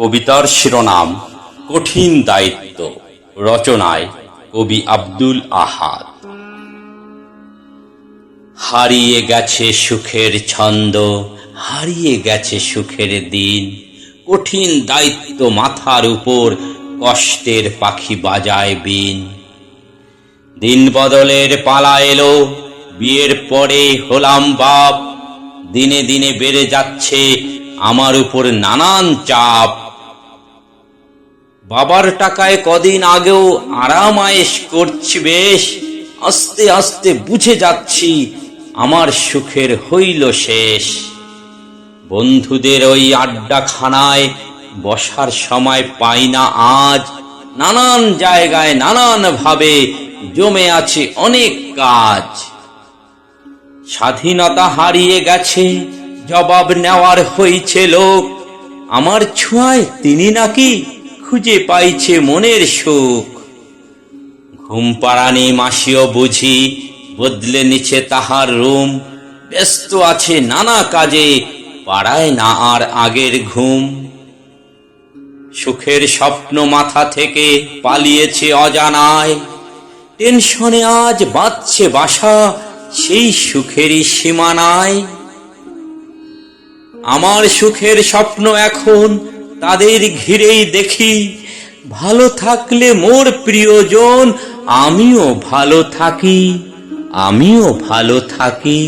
কবিতার শিরোনাম কঠিন দায়িত্ব। রচনায় কবি আব্দুল আহাদ। হারিয়ে গেছে সুখের ছন্দ, হারিয়ে গেছে সুখের দিন। কঠিন দায়িত্ব মাথার উপর, কষ্টের পাখি বাজায় বিন। দিন বদলের পালা এলো, বিয়ের পরে হলাম বাপ। দিনে দিনে বেড়ে যাচ্ছে আমার উপর নানান চাপ। বাবার টাকায় কদিন আগেও আরাম আয়েশ করছি বেশ, আস্তে আস্তে বুঝে যাচ্ছি আমার সুখের হইল শেষ। বন্ধুদের ওই আড্ডাখানায় বসার সময় পাই না আজ। নানান জায়গায় নানান ভাবে জমে আছে অনেক কাজ। স্বাধীনতা হারিয়ে গেছে, জবাব নেওয়ার হইছে লোক। আমার ছোঁয়ায় তিনি নাকি খুঁজে পাইছে মনের সুখ। ঘুম পাড়ানি মাসিও বুঝি বদলে নিছে তাহার রুম। ব্যস্ত আছে নানা কাজে, পাড়ায় না আর আগের ঘুম। সুখের স্বপ্ন মাথা থেকে পালিয়েছে অজানায়। টেনশনে আজ বাঁধছে বাসা সেই সুখেরই সীমানায়। আমার সুখের স্বপ্ন এখন তাদের ঘিরেই দেখি। ভালো থাকলে মোর প্রিয়জন, আমিও ভালো থাকি, আমিও ভালো থাকি।